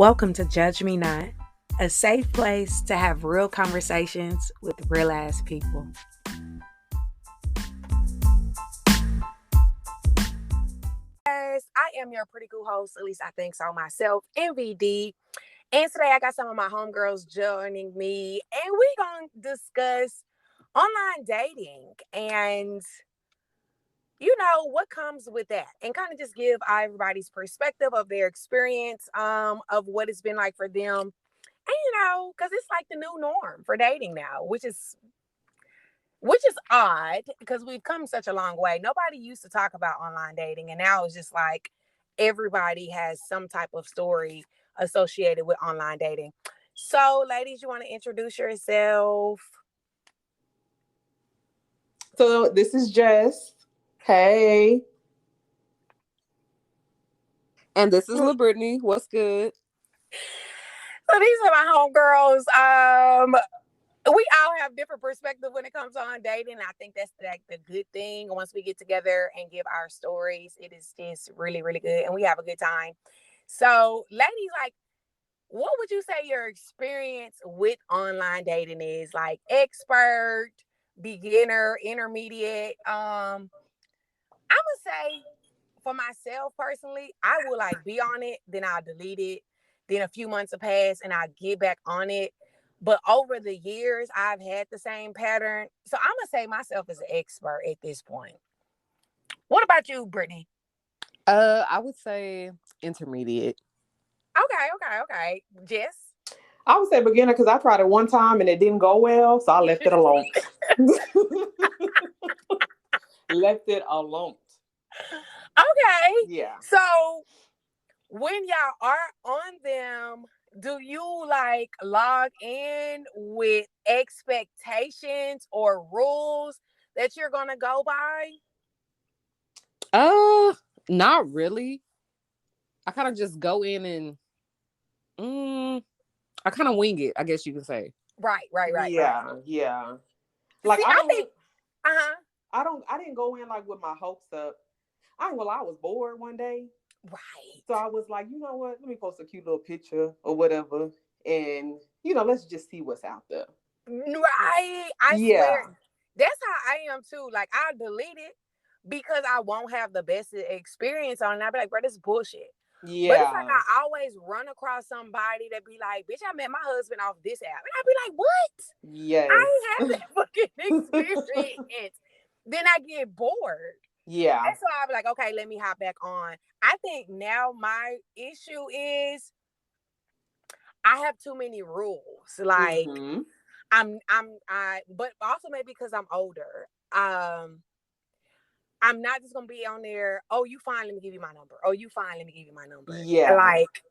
Welcome to Judge Me Not, a safe place to have real conversations with real ass people. Guys, I am your pretty cool host, at least I think so myself, EnviiDee. And today I got some of my homegirls joining me, and we're going to discuss online dating and what comes with that, and kind of just give everybody's perspective of their experience of what it's been like for them. And because it's like the new norm for dating now, which is odd because we've come such a long way. Nobody used to talk about online dating, and now it's just like everybody has some type of story associated with online dating. So, ladies, you want to introduce yourself? So this is Jess. Hey. And this is LaBrittany. What's good? So these are my homegirls. We all have different perspectives when it comes on dating. I think that's like the good thing. Once we get together and give our stories, it is just really, really good, and we have a good time. So, ladies, like, what would you say your experience with online dating is? Like, expert, beginner, intermediate? I'm gonna say, for myself personally, I will like be on it, then I'll delete it. Then a few months will pass and I'll get back on it. But over the years, I've had the same pattern. So I'm going to say myself as an expert at this point. What about you, Brittany? I would say intermediate. Okay. Jess? I would say beginner because I tried it one time and it didn't go well, so I left it alone. Left it alone. Okay. Yeah. So when y'all are on them, do you like log in with expectations or rules that you're going to go by? Not really. I kind of just go in and I kind of wing it, I guess you could say. Right. Yeah. Like, See, I think, I didn't go in like with my hopes up. I ain't gonna lie, I was bored one day. Right. So I was like, you know what? Let me post a cute little picture or whatever. And, let's just see what's out there. Right. I swear. That's how I am too. Like, I'll delete it because I won't have the best experience on it. I'll be like, bro, this is bullshit. Yeah. But it's like I always run across somebody that be like, bitch, I met my husband off this app. And I'll be like, what? Yes. I ain't have that fucking experience. Then I get bored. Yeah. And so I'll be like, okay, let me hop back on. I think now my issue is I have too many rules. Like, but also maybe because I'm older. I'm not just gonna be on there. Oh, you fine? Let me give you my number. Oh, you fine? Let me give you my number. Yeah. Like,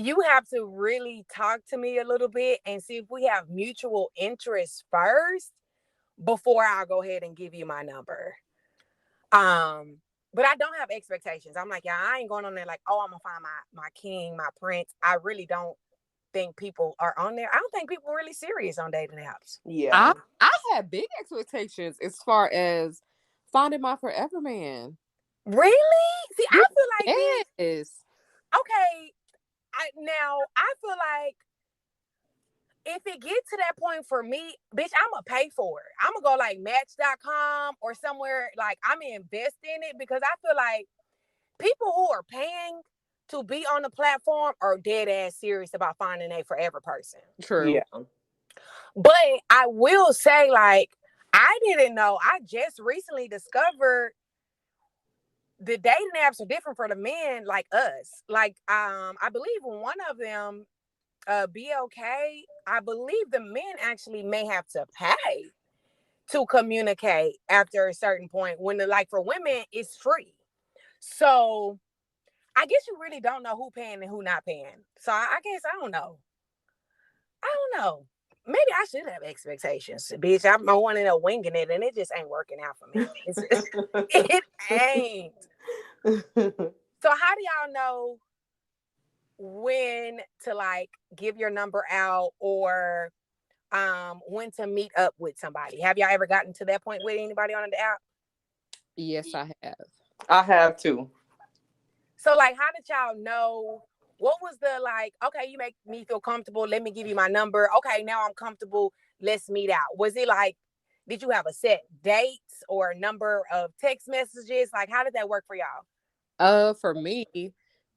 you have to really talk to me a little bit and see if we have mutual interests first before I'll go ahead and give you my number. But I don't have expectations. I'm like, yeah, I ain't going on there like, oh, I'm gonna find my king, my prince. I really don't think people are on there. I don't think people are really serious on dating apps. Yeah. I had big expectations as far as finding my forever man. Really? See, I feel like yes. Okay. I feel like if it gets to that point for me, bitch, I'm going to pay for it. I'm going to go like Match.com or somewhere. Like, I'm going to invest in it because I feel like people who are paying to be on the platform are dead ass serious about finding a forever person. True. Yeah. But I will say, like, I didn't know. I just recently discovered the dating apps are different for the men like us. Like, I believe one of them, BLK, I believe the men actually may have to pay to communicate after a certain point when like for women it's free. So I guess you really don't know who paying and who not paying. So I guess I don't know. Maybe I should have expectations, bitch. I'm one in a winging it, and it just ain't working out for me. It ain't. So how do y'all know when to like give your number out or when to meet up with somebody? Have y'all ever gotten to that point with anybody on the app? Yes, I have. I have too. So like, how did y'all know what was the like, okay, you make me feel comfortable. Let me give you my number. Okay, now I'm comfortable. Let's meet out. Was it like, did you have a set dates or a number of text messages? Like, how did that work for y'all? For me,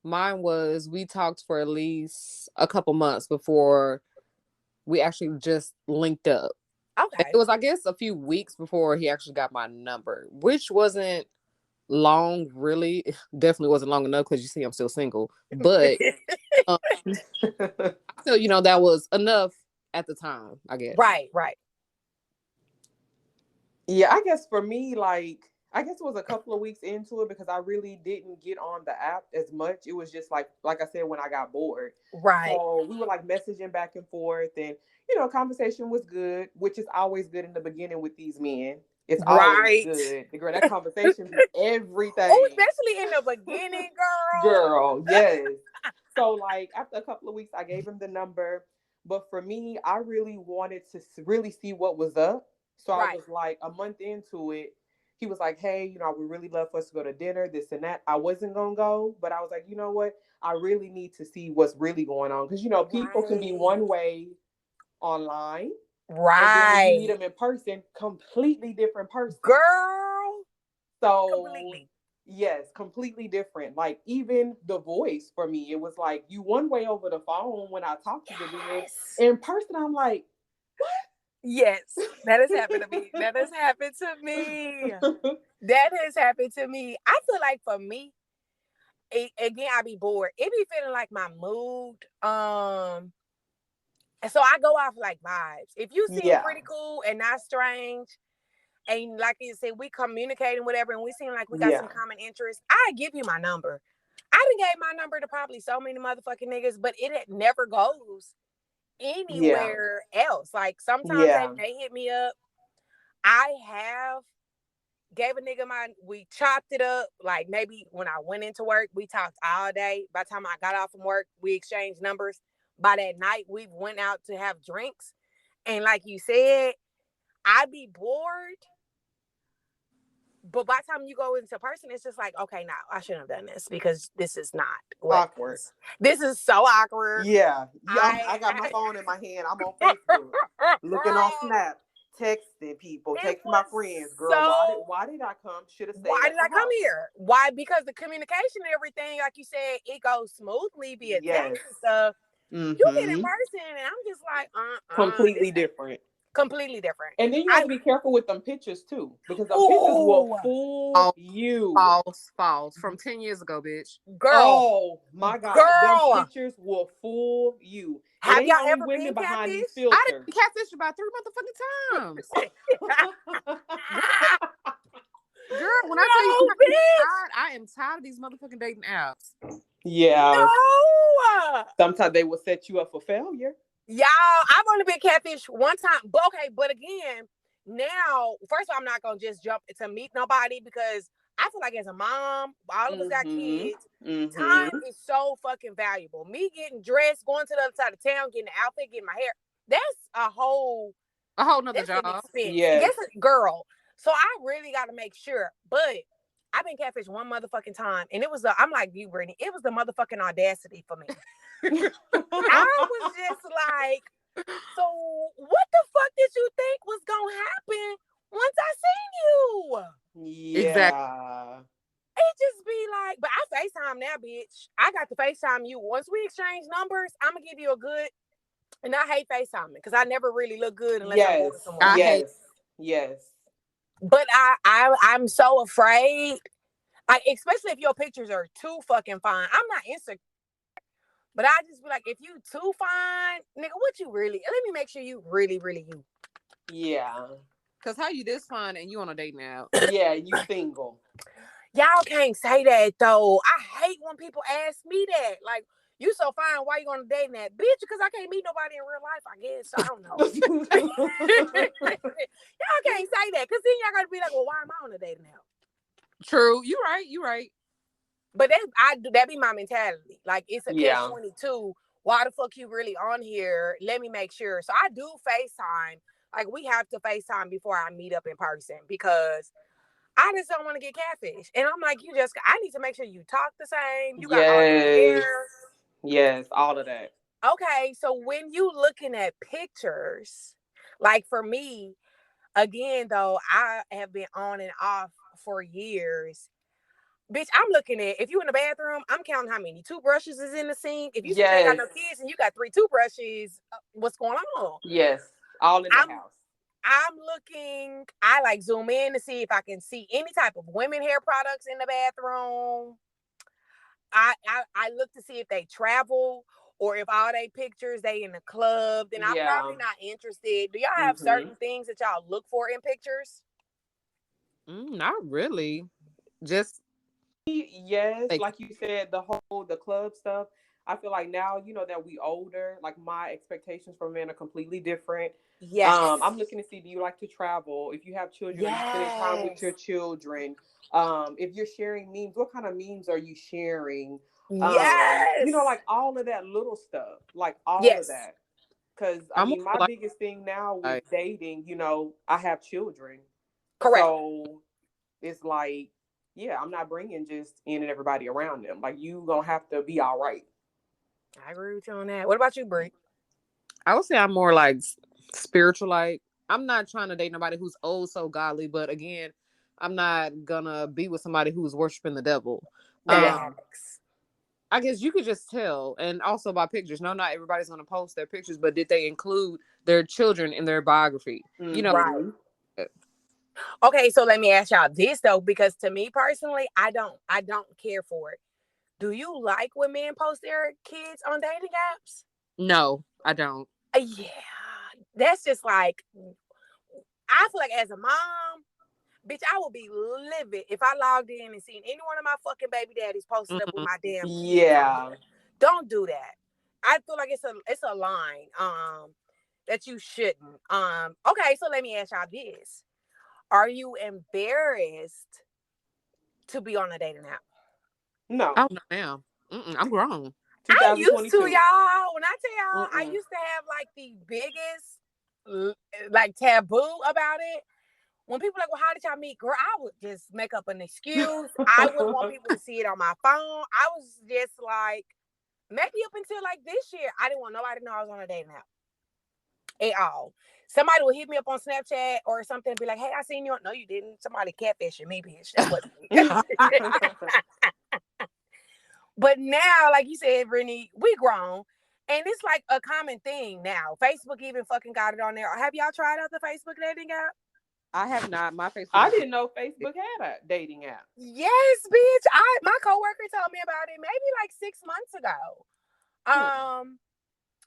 mine was we talked for at least a couple months before we actually just linked up. It Okay. was, I guess, a few weeks before he actually got my number, which wasn't long, really. Definitely wasn't long enough because you see, I'm still single. But um, I feel, that was enough at the time, I guess. Right, right. Yeah, I guess for me, like, I guess it was a couple of weeks into it because I really didn't get on the app as much. It was just like I said, when I got bored. Right. So we were like messaging back and forth, and conversation was good, which is always good in the beginning with these men. It's always Right. good. The girl, that conversation be Oh, everything. especially in the beginning, girl. Girl, yes. So like after a couple of weeks, I gave him the number. But for me, I really wanted to really see what was up. So I Right. was like a month into it. He was like, hey, I would really love for us to go to dinner, this and that. I wasn't going to go, but I was like, you know what? I really need to see what's really going on. Because, people can be Right. one way online. And then when you meet Right. them in person, completely different person. Girl. So Completely. yes, completely different. Like even the voice for me, it was like you one way over the phone when I talked to the dude. Yes. In person, I'm like, Yes. That has happened to me. That has happened to me. That has happened to me. I feel like for me, again, I be bored. It be feeling like my mood. And so I go off like vibes. If you seem yeah, pretty cool and not strange, and like you said, we communicating whatever, and we seem like we got some yeah, common interests, I give you my number. I done gave my number to probably so many motherfucking niggas, but it never goes yeah, anywhere else. Like sometimes yeah, they hit me up. I have gave a nigga we chopped it up. Like maybe when I went into work, we talked all day. By the time I got off from work, we exchanged numbers. By that night, we went out to have drinks. And like you said, I'd be bored. But by the time you go into person, it's just like, okay, now I shouldn't have done this because this is not what awkward. this is so awkward. Yeah, yeah. I, I got my I phone in my hand. I'm on Facebook, looking on girl, Snap, texting people, it texting my was friends. Girl, so. why did I come? Should have stayed Why at did the I come house. here? Why? Because the communication and everything, like you said, it goes smoothly via Yes. text and stuff. You get in Mm-hmm. person, and I'm just like, this Completely ain't different. completely different. And then you have I to be careful with them pictures too, because them pictures will oh fool Oh, you. false. From 10 years ago, bitch. girl, Oh my God, them girl, pictures will fool you. It have ain't y'all only ever women been behind these catfish? I didn't filters. catfish about 3 motherfucking times. Girl, when I tell you No, bitch, I am tired of these motherfucking dating apps. Yeah, no. sometimes they will set you up for failure. Y'all, I've only been catfish one time. But okay, but again, now, first of all, I'm not gonna just jump to meet nobody because I feel like as a mom, all of us got Mm-hmm. kids. Time Mm-hmm. is so fucking valuable. Me getting dressed, going to the other side of town, getting an outfit, getting my hair. That's a whole A whole nother that's an job. expense. It Yes. gets a girl. So I really gotta make sure. But I've been catfish one motherfucking time. And it was I'm like you, Brittany. It was the motherfucking audacity for me. I was just like, so what the fuck did you think was gonna happen once I seen you? Exactly. Yeah. It just be like, but I FaceTime now, bitch. I got to FaceTime you. Once we exchange numbers, I'm gonna give you a good. And I hate FaceTiming because I never really look good unless I'm Yes. going somewhere. I hate. Yes. Yes. But I'm so afraid. Especially if your pictures are too fucking fine. I'm not insecure, but I just be like, if you too fine, nigga, what you really? Let me make sure you really, really you. Yeah. Cause how you this fine and you on a date now? Yeah. You single. Y'all can't say that though. I hate when people ask me that. Like, you so fine, why you gonna date that? Bitch, because I can't meet nobody in real life, I guess. I don't know. Y'all can't say that. Cause then y'all gotta be like, well, why am I on a dating app? True. You right. You right. But that be my mentality. Like it's a catch Yeah. 22. Why the fuck you really on here? Let me make sure. So I do FaceTime. Like we have to FaceTime before I meet up in person because I just don't want to get catfish. And I'm like, I need to make sure you talk the same. You got all your Yes. hair. Yes, all of that. Okay, so when you looking at pictures, like for me, again though, I have been on and off for years. Bitch, I'm looking at, if you in the bathroom, I'm counting how many toothbrushes is in the sink. If you said you ain't got Yes, no kids and you got 3 toothbrushes, what's going on? yes, all in the I'm house. I'm looking, I like zoom in to see if I can see any type of women hair products in the bathroom. I look to see if they travel or if all they pictures they in the club. Then I'm Yeah. probably not interested. Do y'all have Mm-hmm. certain things that y'all look for in pictures? Not really. Just Yes, like, like you said, the club stuff. I feel like now, that we older, like my expectations for men are completely different. Yes. I'm looking to see, do you like to travel? If you have children, are you spending time with your Yes. children? If you're sharing memes, what kind of memes are you sharing? Yes. Like all of that little stuff, like all of Yes. that. Because I I'm more mean, my like, biggest thing now with like, dating, I have children, Correct. so it's like, yeah, I'm not bringing just in and everybody around them. Like, you gonna have to be all right. I agree with you on that. What about you, Brie? I would say I'm more like spiritual. Like, I'm not trying to date nobody who's oh so godly, but again, I'm not gonna be with somebody who's worshiping the devil. Yeah. Facts. I guess you could just tell, and also by pictures. No, not everybody's gonna post their pictures, but did they include their children in their biography? You know. Right. Mm-hmm. Okay, so let me ask y'all this though, because to me personally, I don't care for it. Do you like when men post their kids on dating apps? No, I don't. Yeah, that's just like, I feel like as a mom, bitch, I would be livid if I logged in and seen any one of my fucking baby daddies posted up with Mm-mm. my damn kids on Yeah. here. Don't do that. I feel like it's a line that you shouldn't. Okay, so let me ask y'all this. Are you embarrassed to be on a dating app? No. Oh no, ma'am. I'm grown. I used to, 2022. y'all. When I tell y'all, I Mm-mm. used to have like the biggest like taboo about it. When people are like, well, how did y'all meet? Girl, I would just make up an excuse. I wouldn't want people to see it on my phone. I was just like, maybe up until like this year, I didn't want nobody to know I was on a dating app at all. Somebody would hit me up on Snapchat or something and be like, hey, I seen you. No, you didn't. Somebody catfishing me, bitch. That wasn't me. But now, like you said, Brittany, we grown. And it's like a common thing now. Facebook even fucking got it on there. Have y'all tried out the Facebook dating app? I have not. My Facebook I is didn't know Facebook had a dating app. Yes, bitch. My coworker told me about it maybe like 6 months ago. Hmm.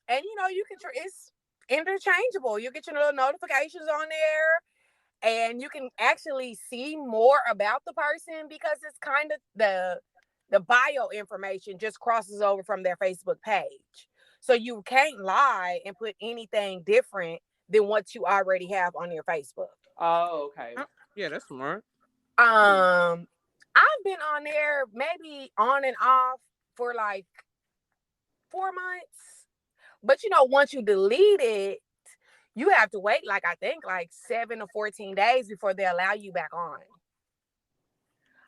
And you can it's interchangeable. You get your little notifications on there, and you can actually see more about the person because it's kind of the bio information just crosses over from their Facebook page. So you can't lie and put anything different than what you already have on your Facebook. Oh, okay. Oh, yeah, that's smart. Hmm. I've been on there maybe on and off for like 4 months. But once you delete it, you have to wait like I think like 7 to 14 days before they allow you back on.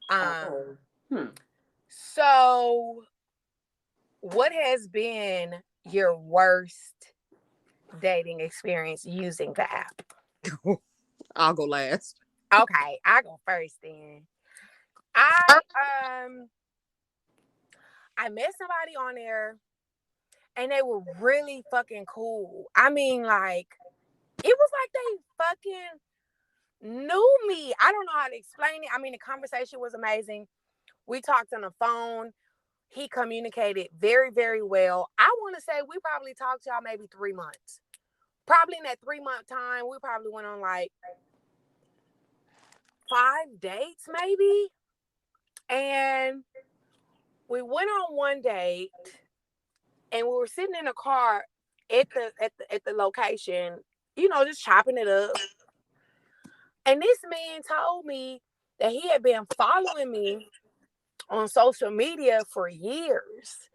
Oh. Hmm. So what has been your worst dating experience using the app? I'll go last. Okay, I go first then. I met somebody on there and they were really fucking cool. I mean, like, it was like they fucking knew me. I don't know how to explain it. I mean, the conversation was amazing. We talked on the phone. He communicated very, very well. I want to say we probably talked to y'all maybe 3 months. Probably in that 3 month time, we probably went on like 5 dates, maybe. And we went on one date, and we were sitting in a car at the location, just chopping it up. And this man told me that he had been following me on social media for years.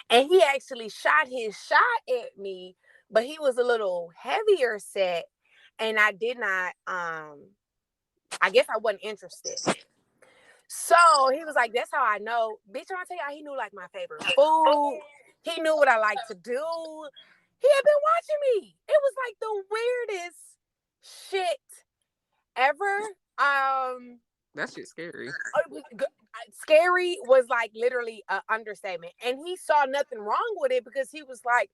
And he actually shot his shot at me, but he was a little heavier set. And I did not, I guess I wasn't interested. So he was like, that's how I know. Bitch, I tell y'all, he knew like my favorite food. He knew what I liked to do. He had been watching me. It was like the weirdest shit ever. That shit's scary. Scary was like literally an understatement. And he saw nothing wrong with it because he was like,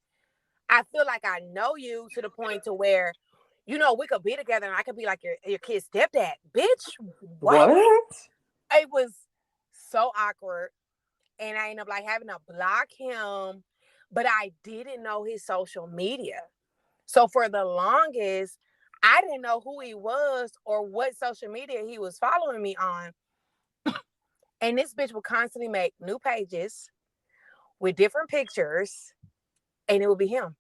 I feel like I know you to the point to where, you know, we could be together and I could be like your kid's stepdad. Bitch, what? It was so awkward. And I ended up like having to block him. But I didn't know his social media. So for the longest, I didn't know who he was or what social media he was following me on. And this bitch would constantly make new pages with different pictures, and it would be him.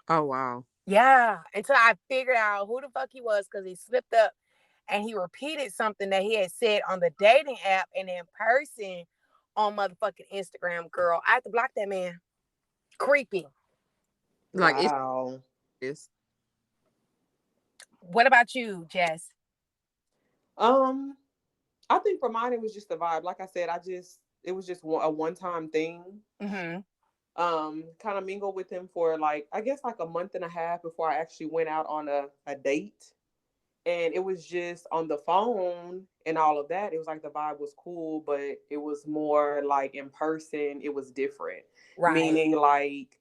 Oh, wow. Yeah. Until I figured out who the fuck he was because he slipped up and he repeated something that he had said on the dating app and in person on motherfucking Instagram, girl. I had to block that man. Creepy. Like, wow. it's What about you, Jess? I think for mine it was just the vibe. Like I said, it was just a one-time thing. Mm-hmm. Kind of mingled with him for like I guess like a month and a half before I actually went out on a date. And it was just on the phone and all of that. It was like the vibe was cool, but it was more like in person, it was different. Right. Meaning like,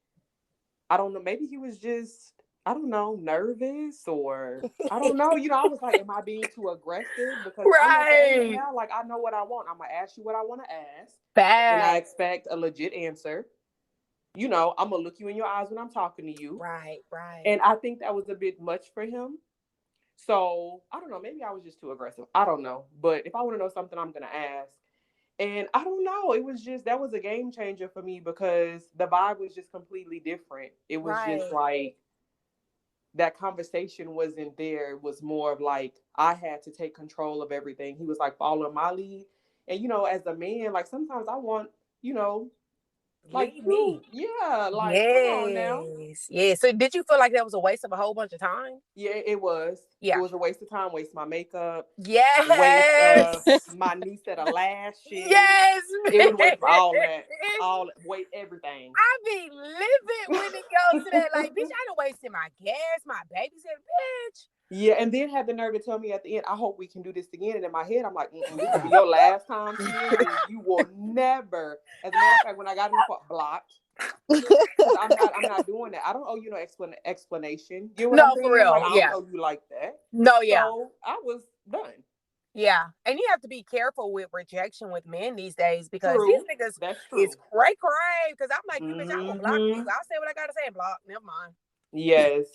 I don't know, maybe he was just, I don't know, nervous or I don't know. You know, I was like, am I being too aggressive? Because I'm at the age now, like I know what I want. I'm gonna ask you what I want to ask. And I expect a legit answer. You know, I'm gonna look you in your eyes when I'm talking to you. Right. And I think that was a bit much for him. So I don't know. Maybe I was just too aggressive. I don't know. But if I want to know something, I'm gonna ask. And I don't know. It was just that was a game changer for me because the vibe was just completely different. It was just like that conversation wasn't there. It was more of like I had to take control of everything. He was like following my lead. And you know, as a man, like sometimes I want, you know, like you, yeah, like come on now. Yeah. So did you feel like that was a waste of a whole bunch of time? Yeah, it was. Yeah. It was a waste of time, waste my makeup. Yes. Waste of my new set of lashes. Yes. It was waste all that. Wait, everything. I be livid when it goes to that. Like, bitch, I done wasted my gas, my babysitter, bitch. Yeah, and then had the nerve to tell me at the end, I hope we can do this again. And in my head, I'm like, this will be your last time seeing me. You will never. As a matter of fact, when I got in the car, blocked. I'm not doing that. I don't owe you no explanation. You know what I'm saying? For real. Like, I don't owe you like that. No, yeah. So I was done. Yeah, and you have to be careful with rejection with men these days because these niggas is cray. Because I'm like, you bitch, I will block you. I'll say what I gotta say and block. Never mind. Yes.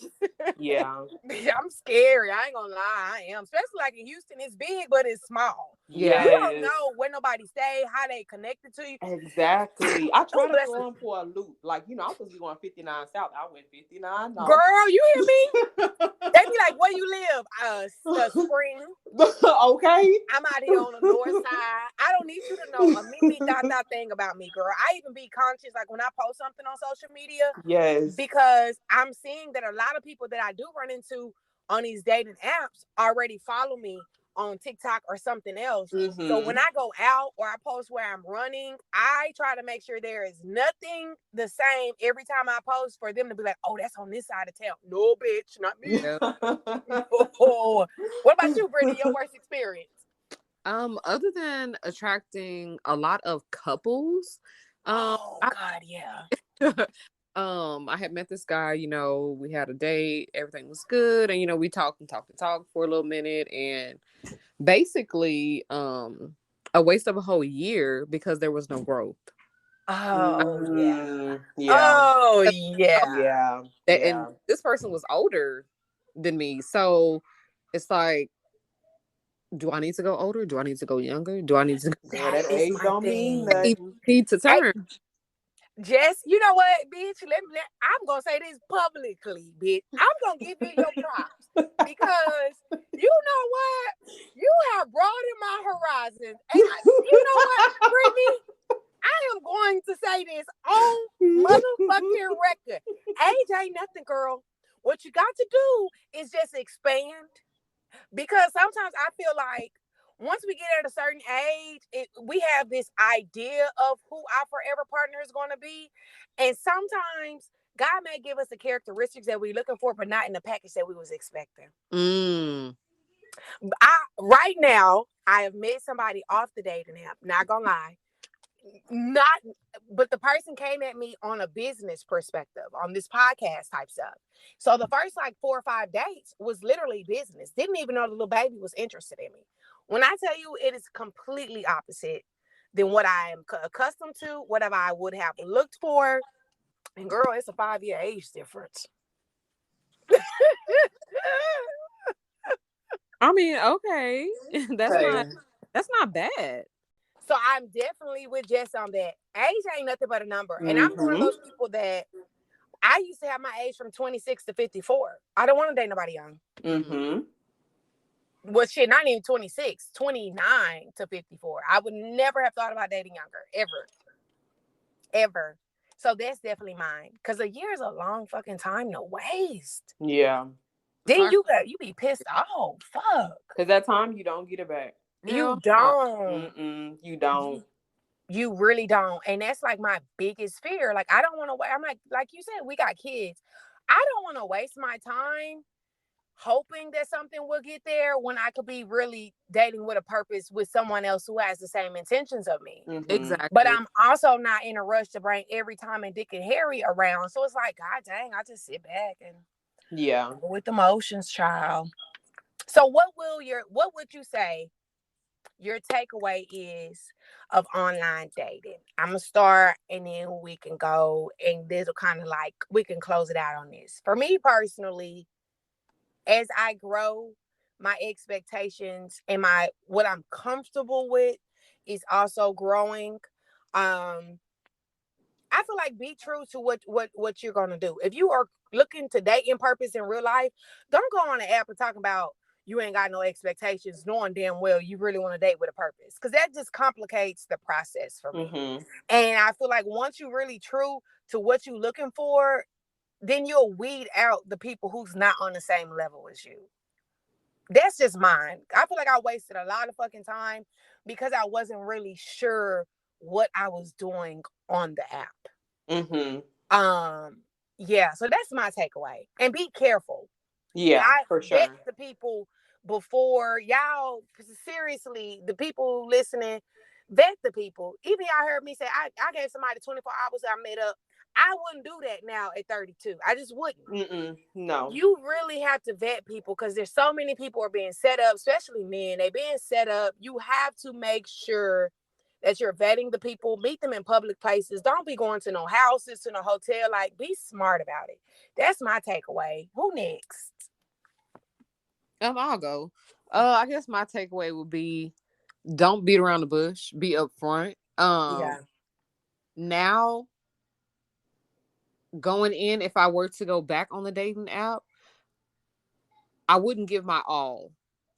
Yeah. I'm scary. I ain't gonna lie. I am. Especially like in Houston, it's big, but it's small. Yeah. You don't know where nobody stay, how they connected to you. Exactly. I try to throw them for a loop. Like, you know, I was supposed to be going 59 South. I went 59 North. Girl, you hear me? They be like, where you live? Spring. Okay. I'm out here on the north side. I don't need you to know a me thing about me, girl. I even be conscious, like when I post something on social media. Yes. Because I'm seeing that a lot of people that I do run into on these dating apps already follow me on TikTok or something else. Mm-hmm. So when I go out or I post where I'm running, I try to make sure there is nothing the same every time I post for them to be like, oh, that's on this side of town. No, bitch, not me. No. What about you, Brittany? Your worst experience? Other than attracting a lot of couples, I had met this guy, you know, we had a date, everything was good, and you know, we talked for a little minute, and basically a waste of a whole year because there was no growth. Oh yeah. And this person was older than me, so it's like, do I need to go older? Do I need to go younger? Do I need to go? That age don't mean nothing. Need to turn. Jess, you know what, bitch? I'm gonna say this publicly, bitch. I'm gonna give you your props because you know what? You have broadened my horizons, and you know what, Brittany? I am going to say this on motherfucking record. Age ain't nothing, girl. What you got to do is just expand, because sometimes I feel like once we get at a certain age, we have this idea of who our forever partner is going to be. And sometimes God may give us the characteristics that we're looking for, but not in the package that we was expecting. Right now, I have met somebody off the dating app. Not gonna lie, not, but the person came at me on a business perspective on this podcast type stuff. So the first like 4 or 5 dates was literally business. Didn't even know the little baby was interested in me. When I tell you, it is completely opposite than what I am accustomed to, whatever I would have looked for. And girl, it's a 5-year age difference. I mean, okay, that's not bad. So I'm definitely with Jess on that. Age ain't nothing but a number. And I'm one of those people that I used to have my age from 26 to 54. I don't want to date nobody young. Well, shit, not even 26, 29 to 54. I would never have thought about dating younger, ever. So that's definitely mine. Because a year is a long fucking time to waste. Yeah. Then you be pissed off. Fuck. Because that time you don't get it back. You don't. You don't. You really don't. And that's like my biggest fear. Like, I don't want to wait. I'm like you said, we got kids. I don't want to waste my time hoping that something will get there when I could be really dating with a purpose with someone else who has the same intentions of me. Exactly. But I'm also not in a rush to bring every Tom and Dick and Harry around. So it's like, God dang, I just sit back and go with the motions, child. So what would you say your takeaway is of online dating? I'm gonna start and then we can go, and this will kind of like we can close it out on this. For me personally, as I grow, my expectations and what I'm comfortable with is also growing. I feel like be true to what you're gonna do. If you are looking to date in purpose in real life, don't go on the app and talk about you ain't got no expectations, knowing damn well you really want to date with a purpose. Because that just complicates the process for me. And I feel like once you're really true to what you're looking for, then you'll weed out the people who's not on the same level as you. That's just mine. I feel like I wasted a lot of fucking time because I wasn't really sure what I was doing on the app. Yeah, so that's my takeaway. And be careful. Yeah, for sure. Vet the people before y'all, seriously, the people listening, vet the people. Even y'all heard me say I gave somebody 24 hours I made up. I wouldn't do that now at 32. I just wouldn't. No. You really have to vet people because there's so many people are being set up, especially men. They're being set up. You have to make sure that you're vetting the people. Meet them in public places. Don't be going to no houses, to no hotel. Like, be smart about it. That's my takeaway. Who next? I'll go. I guess my takeaway would be don't beat around the bush. Be upfront. Now, going in, if I were to go back on the dating app, I wouldn't give my all.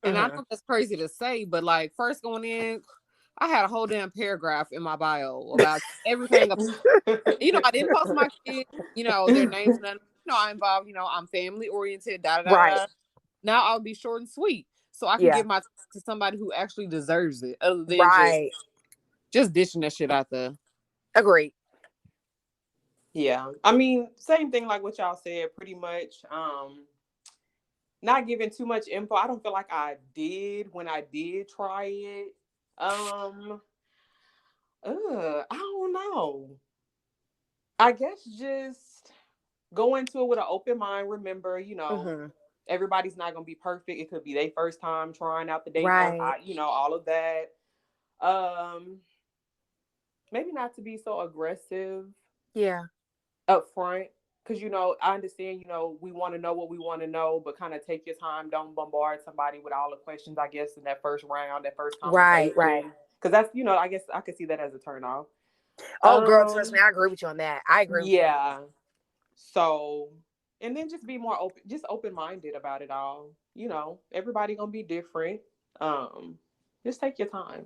And I know that's crazy to say, but like first going in, I had a whole damn paragraph in my bio about everything. I didn't post my kids, their names, none. I involve, I'm family oriented, Right. Now I'll be short and sweet, so I can give my time to somebody who actually deserves it, other than just dishing that shit out there. Agreed. Yeah, I mean, same thing like what y'all said, pretty much. Not giving too much info. I don't feel like I did when I did try it. I don't know. I guess just go into it with an open mind. Remember, everybody's not gonna be perfect. It could be their first time trying out the dating app. All of that. Maybe not to be so aggressive. Yeah. Up front. Because, I understand, we want to know what we want to know, but kind of take your time. Don't bombard somebody with all the questions, I guess, in that first round, that first conversation. Right. Because that's, I guess I could see that as a turn off. Oh, girl, trust me, I agree with you on that. I agree with you. Yeah. So, and then just be more open-minded about it all. Everybody going to be different. Just take your time.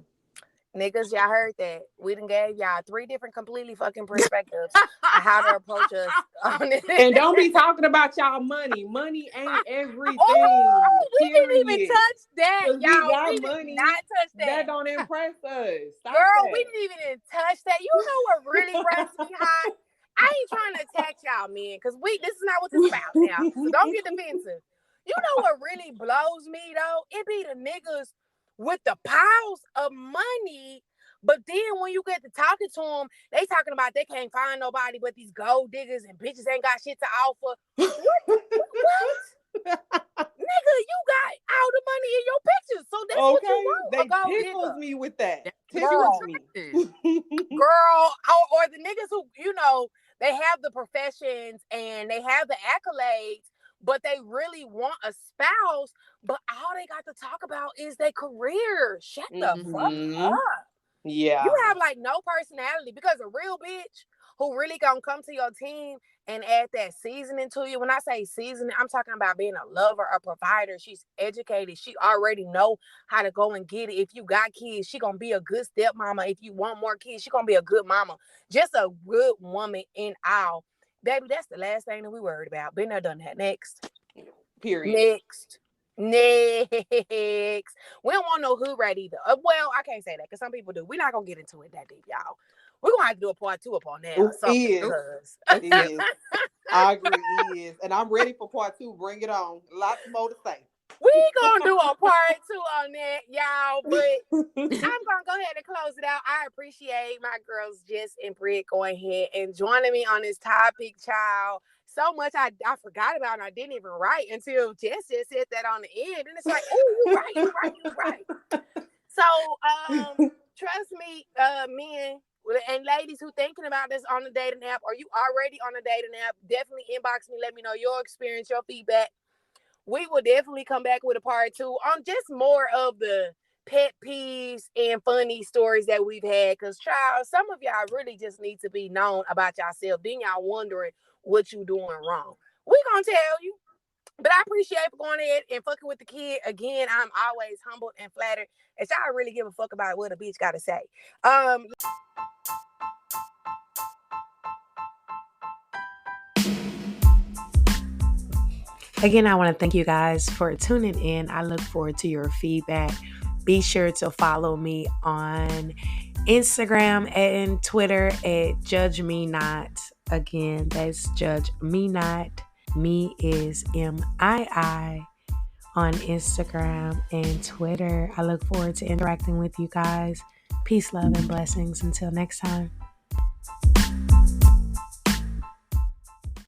Niggas, y'all heard that. We done gave y'all 3 different completely fucking perspectives on how to approach us on it. And don't be talking about y'all money. Money ain't everything. Oh, we didn't even Period. touch that, 'Cause we y'all. got We money. did not touch that. That don't impress us. Stop Girl, that. we didn't even touch that. You know what really runs me hot? I ain't trying to attack y'all, men, because this is not what this is about now. So don't get defensive. You know what really blows me, though? It be the niggas with the piles of money, but then when you get to talking to them, they talking about they can't find nobody but these gold diggers and bitches ain't got shit to offer. What? Nigga, you got all the money in your pictures, so that's what you want. They a gold tickles digger. me with that. Girl. Tickles me. Girl, or the niggas who, they have the professions and they have the accolades, but they really want a spouse, but all they got to talk about is their career. Shut the fuck up. Yeah. You have like no personality, because a real bitch who really gonna come to your team and add that seasoning to you. When I say seasoning, I'm talking about being a lover, a provider. She's educated. She already know how to go and get it. If you got kids, she gonna be a good stepmama. If you want more kids, she gonna be a good mama. Just a good woman in all. Baby, that's the last thing that we worried about. Been there, done that. Next. Period. Next. We don't want no hood rat either. Well, I can't say that because some people do. We're not gonna get into it that deep, y'all. We're gonna have to do a part 2 upon that. It is. I agree. It is. And I'm ready for part 2. Bring it on. Lots more to say. We gonna do a part 2 on that, y'all. But I'm gonna go ahead and close it out. I appreciate my girls Jess and Britt going ahead and joining me on this topic, child. So much I forgot about, and I didn't even write until Jess just said that on the end. And it's like, oh, you're right. So trust me, men and ladies who thinking about this on the dating app, or you already on the dating app, definitely inbox me. Let me know your experience, your feedback. We will definitely come back with a part 2 on just more of the pet peeves and funny stories that we've had. Because, child, some of y'all really just need to be known about yourself. Then y'all wondering what you doing wrong. We gonna tell you. But I appreciate for going ahead and fucking with the kid. Again, I'm always humbled and flattered. And y'all really give a fuck about what a bitch got to say. Again, I want to thank you guys for tuning in. I look forward to your feedback. Be sure to follow me on Instagram and Twitter at Judge Me Not. Again, that's Judge Me Not. Me is MII on Instagram and Twitter. I look forward to interacting with you guys. Peace, love, and blessings. Until next time.